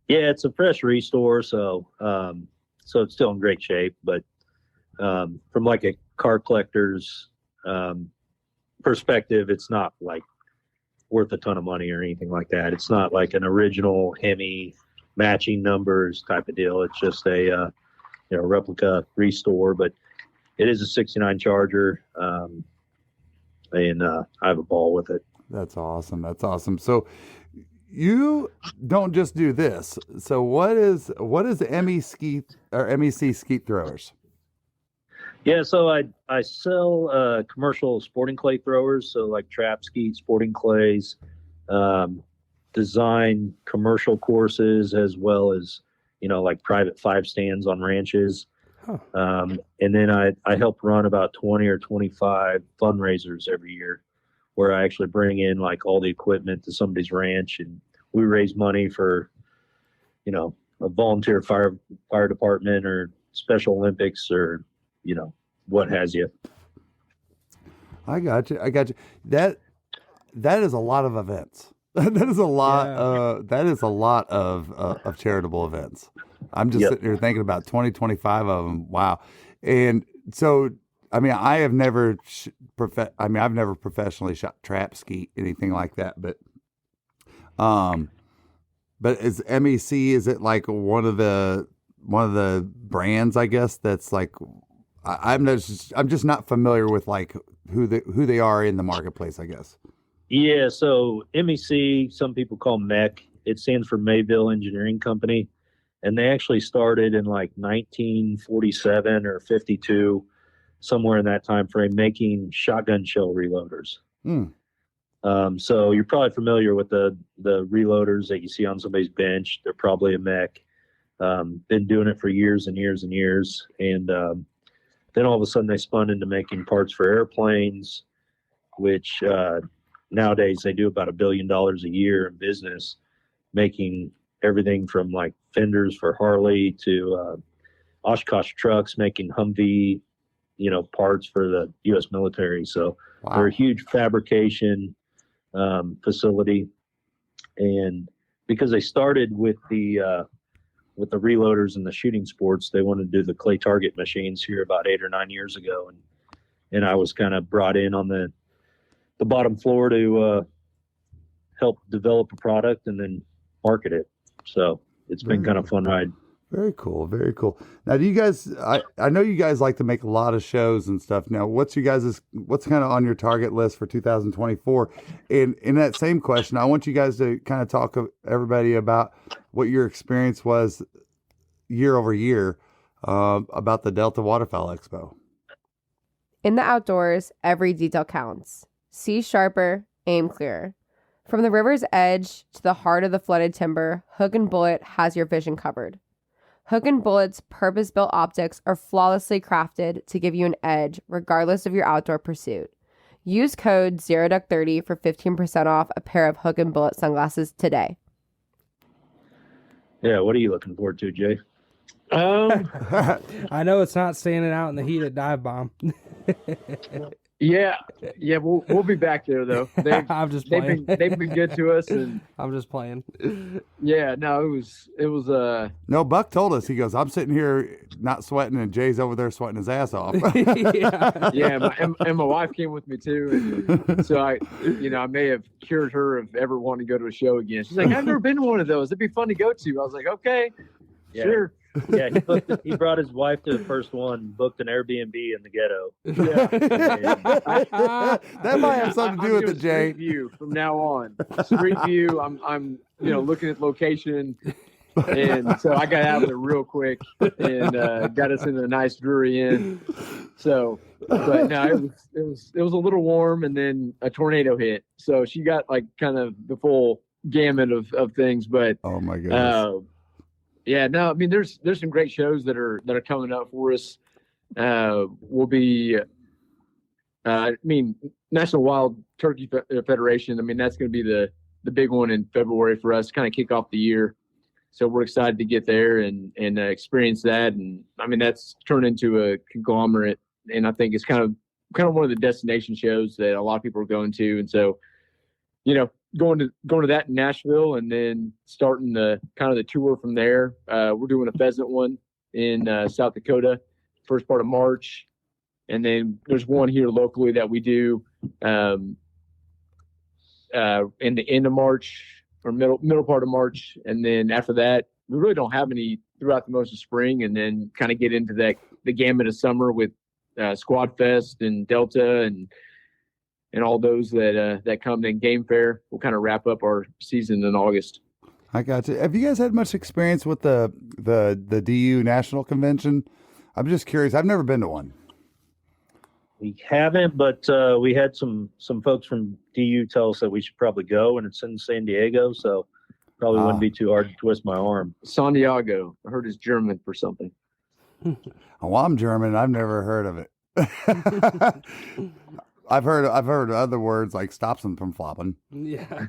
Yeah, it's a fresh restore, so it's still in great shape. But from like a car collector's perspective, it's not like worth a ton of money or anything like that. It's not like an original Hemi matching numbers type of deal. It's just a replica restore, but it is a 69 Charger, and I have a ball with it. That's awesome. That's awesome. So you don't just do this. So what is MEC skeet throwers? Yeah, so I sell commercial sporting clay throwers, so like trap skeet, sporting clays, design commercial courses, as well as like private 5 stands on ranches. Huh. And then I help run about 20 or 25 fundraisers every year, where I actually bring in like all the equipment to somebody's ranch, and we raise money for a volunteer fire department or Special Olympics, or what has you. I got you. That is a lot of events. That is a lot. Yeah. That is a lot of charitable events. I'm just sitting here thinking about 25 of them. Wow. And so, I mean, I've never professionally shot trap skeet, anything like that. But is MEC, is it like one of the brands, I guess, that's like, I'm just not familiar with like who they are in the marketplace, I guess. Yeah, so MEC, some people call MEC. It stands for Mayville Engineering Company, and they actually started in like 1947 or 52, somewhere in that time frame, making shotgun shell reloaders. So you're probably familiar with the reloaders that you see on somebody's bench. They're probably a MEC. Been doing it for years and years and years, and then all of a sudden they spun into making parts for airplanes, which nowadays they do about $1 billion a year in business, making everything from like fenders for Harley to Oshkosh trucks, making Humvee, parts for the U.S. military. So they're a huge fabrication facility, and because they started with the reloaders and the shooting sports, they wanted to do the clay target machines here about 8 or 9 years ago, and I was kind of brought in on the bottom floor to help develop a product and then market it. So it's been kind of a fun ride. Very cool. Very cool. Now, do you guys, I know you guys like to make a lot of shows and stuff. Now, what's kind of on your target list for 2024? And in that same question, I want you guys to kind of talk to everybody about what your experience was year over year about the Delta Waterfowl Expo. In the outdoors, every detail counts. See sharper, aim clearer. From the river's edge to the heart of the flooded timber, Hook and Bullet has your vision covered. Hook and Bullet's purpose-built optics are flawlessly crafted to give you an edge regardless of your outdoor pursuit. Use code ZeroDuck30 for 15% off a pair of Hook and Bullet sunglasses today. Yeah, what are you looking forward to, Jay? I know it's not standing out in the heat at dive bomb. Yeah, we'll be back there though. I'm just playing. They've been good to us, and I'm just playing. yeah, no, it was No, Buck told us, he goes, I'm sitting here not sweating, and Jay's over there sweating his ass off. Yeah. and my wife came with me too, and so I may have cured her of ever wanting to go to a show again. She's like, I've never been to one of those. It'd be fun to go to. I was like, okay, Yeah. sure. Yeah, he brought his wife to the first one, booked an Airbnb in the ghetto. Yeah. That might have something to do with it, Jay. Street view from now on. Street view. I'm looking at location, and so I got out of there real quick and got us into a nice Drury Inn. So, but no, it was a little warm, and then a tornado hit. So she got like kind of the full gamut of things. But Oh my goodness. yeah, no, I mean, there's some great shows that are coming up for us. We'll be, National Wild Turkey Federation. I mean, that's going to be the big one in February for us, kind of kick off the year. So we're excited to get there and experience that. And I mean, that's turned into a conglomerate, and I think it's kind of one of the destination shows that a lot of people are going to. And so, going to that in Nashville, and then starting the tour from there. We're doing a pheasant one in South Dakota, first part of March, and then there's one here locally that we do in the end of March or middle part of March, and then after that we really don't have any throughout the most of spring, and then kind of get into the gamut of summer with Squad Fest and Delta and all those that come. Then Game Fair will kind of wrap up our season in August. I got you. Have you guys had much experience with the DU National Convention? I'm just curious. I've never been to one. We haven't, but we had some folks from DU tell us that we should probably go, and it's in San Diego, so probably wouldn't be too hard to twist my arm. San Diego, I heard it's German for something. Well, I'm German. I've never heard of it. I've heard other words like stops them from flopping. Yeah.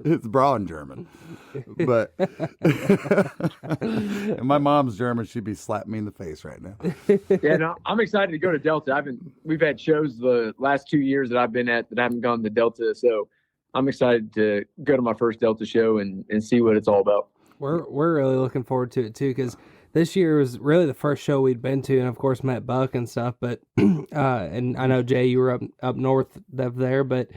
It's Braun German. But and my mom's German, she'd be slapping me in the face right now. Yeah, no, I'm excited to go to Delta. We've had shows the last 2 years that I've been at that I haven't gone to Delta, so I'm excited to go to my first Delta show and see what it's all about. We're really looking forward to it too, because this year was really the first show we'd been to, and of course met Buck and stuff. But and I know Jay, you were up north of there, but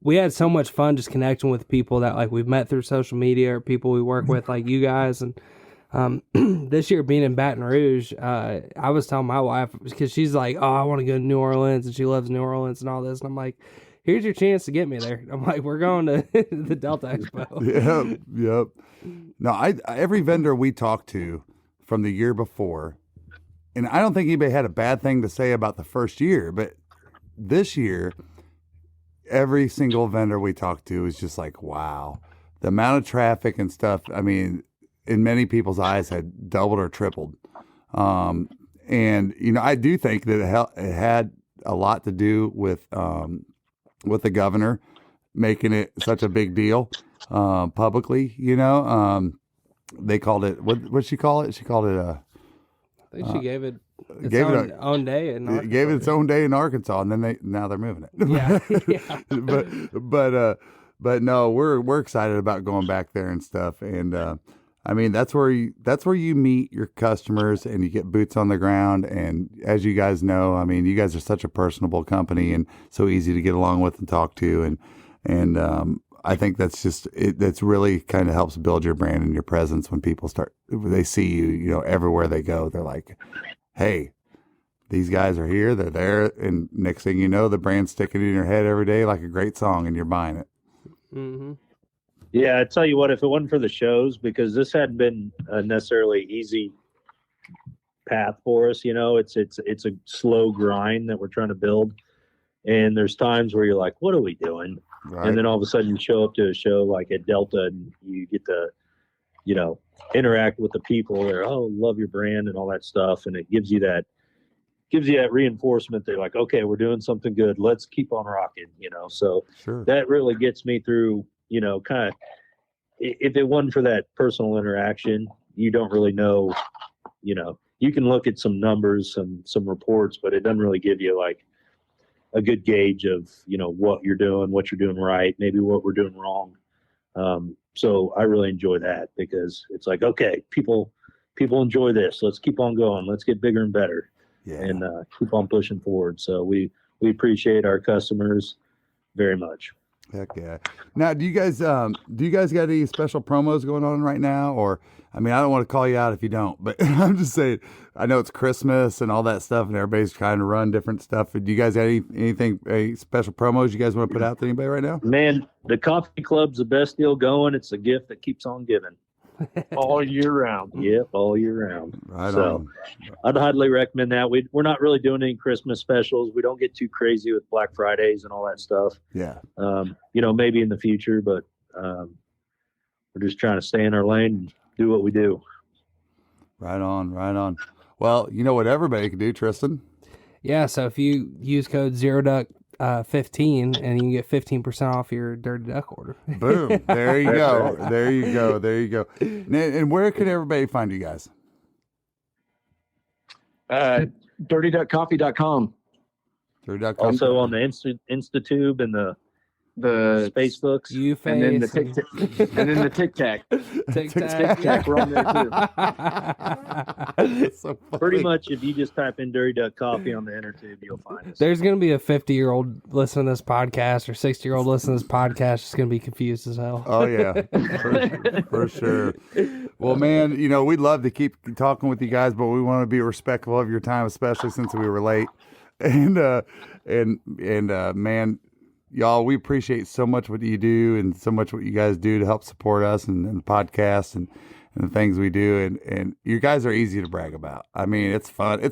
we had so much fun just connecting with people that like we've met through social media or people we work with, like you guys. And this year being in Baton Rouge, I was telling my wife, because she's like, "Oh, I want to go to New Orleans," and she loves New Orleans and all this, and I'm like, here's your chance to get me there. I'm like, we're going to the Delta Expo. Yep. No, every vendor we talked to from the year before, and I don't think anybody had a bad thing to say about the first year, but this year, every single vendor we talked to was just like, wow, the amount of traffic and stuff. I mean, in many people's eyes, had doubled or tripled. And I do think that it had a lot to do with the governor making it such a big deal publicly. They called it, what'd she call it? She called it I think she gave it its own day in Arkansas. Gave it its own day in Arkansas, and then now they're moving it. Yeah. But no, we're excited about going back there and stuff. And I mean, that's where you meet your customers and you get boots on the ground. And as you guys know, I mean, you guys are such a personable company and so easy to get along with and talk to. And I think that's just that's really kind of helps build your brand and your presence when people they see you, everywhere they go. They're like, hey, these guys are here, they're there. And next thing you know, the brand's sticking in your head every day like a great song and you're buying it. Mm-hmm. Yeah, I tell you what, if it wasn't for the shows, because this hadn't been a necessarily easy path for us, it's a slow grind that we're trying to build. And there's times where you're like, what are we doing? Right. And then all of a sudden you show up to a show like at Delta and you get to, interact with the people. They're, oh, love your brand and all that stuff. And it gives you that reinforcement. They're like, okay, we're doing something good. Let's keep on rocking, So Sure. That really gets me through, kind of, if it wasn't for that personal interaction, you don't really know, you can look at some numbers, some reports, but it doesn't really give you like a good gauge of, what you're doing right, maybe what we're doing wrong. So I really enjoy that because it's like, okay, people enjoy this. Let's keep on going. Let's get bigger and better, and keep on pushing forward. So we appreciate our customers very much. Heck yeah. Now, do you guys got any special promos going on right now? Or, I mean, I don't want to call you out if you don't, but I'm just saying, I know it's Christmas and all that stuff, and everybody's trying to run different stuff. Do you guys have any special promos you guys want to put out to anybody right now? Man, the coffee club's the best deal going. It's a gift that keeps on giving. All year round. Yep, all year round. Right so on. I'd highly recommend that. We're not really doing any Christmas specials. We don't get too crazy with Black Fridays and all that stuff. Yeah. Maybe in the future, but we're just trying to stay in our lane and do what we do. Right on, right on. Well, you know what everybody can do, Tristan? Yeah, so if you use code ZeroDuck15 and you can get 15% off your Dirty Duck order. Boom. There you go. There you go. There you go. And where can everybody find you guys? DirtyDuckCoffee.com. Also on the Instatube and the Facebooks, and then the Tic Tac. Tic Tac. We're on there too. So pretty much, if you just type in Dirty Duck Coffee on the Intertube, you'll find us. There's going to be a 50-year-old listening to this podcast or 60-year-old listening to this podcast just going to be confused as hell. Oh, yeah. For sure. Well, man, we'd love to keep talking with you guys, but we want to be respectful of your time, especially since we were late. And man, y'all, we appreciate so much what you do and so much what you guys do to help support us and the podcast and the things we do. And you guys are easy to brag about. I mean, it's fun. All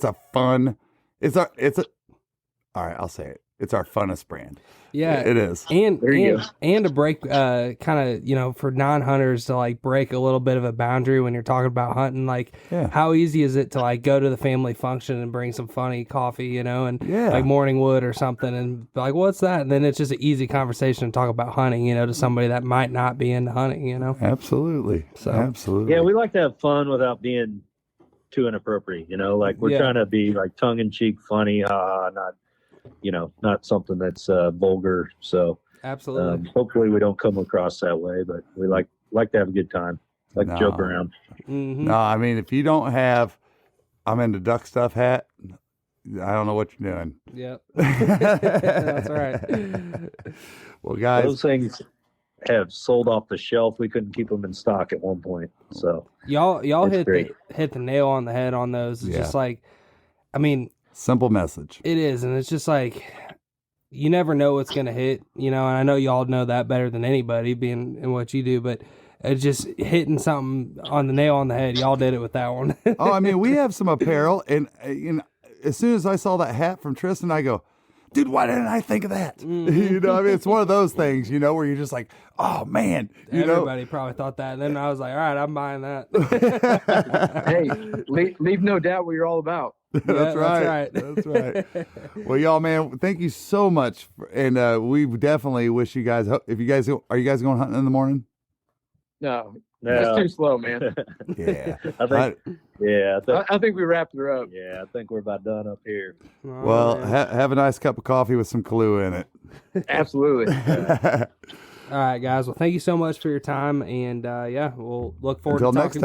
right, I'll say it. It's our funnest brand. Yeah, it is. And to break, kind of, for non-hunters to like break a little bit of a boundary when you're talking about hunting. Like, how easy is it to like go to the family function and bring some funny coffee, and like morning wood or something, and be like, what's that? And then it's just an easy conversation to talk about hunting, to somebody that might not be into hunting, Absolutely. So absolutely. Yeah, we like to have fun without being too inappropriate. Like we're trying to be like tongue in cheek, funny, not something that's vulgar. So absolutely. Hopefully we don't come across that way, but we like to have a good time, to joke around. Mm-hmm. No, I mean, if you don't have, I'm into duck stuff hat, I don't know what you're doing. Yep. That's right. Well, guys, those things have sold off the shelf. We couldn't keep them in stock at one point. So y'all hit the nail on the head on those. It's just like, I mean, simple message. It is, and it's just like you never know what's gonna hit, and I know y'all know that better than anybody, being in what you do, but it's just hitting something on the nail on the head. Y'all did it with that one. Oh, I mean, we have some apparel, and as soon as I saw that hat from Tristan, I go, dude, why didn't I think of that? Mm-hmm. I mean, it's one of those things, where you're just like, oh man, everybody probably thought that. And then I was like, all right, I'm buying that. Hey, leave no doubt what you're all about. That's right. That's right. Well, y'all, man, thank you so much, and we definitely wish you guys. If you guys are you guys going hunting in the morning? No, it's too slow, man. Yeah, I think we wrapped her up. Yeah, I think we're about done up here. Well, have a nice cup of coffee with some Kahlua in it. Absolutely. All right, guys. Well, thank you so much for your time, and we'll look forward to talking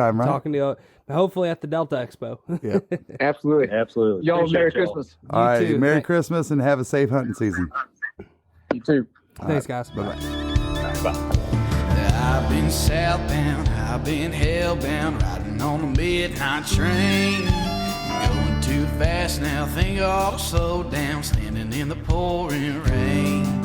to you. Hopefully at the Delta Expo. Yeah, absolutely. Y'all, Merry Christmas. All right, too. Merry Christmas, and have a safe hunting season. You too. Thanks, guys. Bye-bye. Bye. I've been southbound, I've been hellbound, riding on the midnight train. Going too fast now, think I ought to slow down, standing in the pouring rain.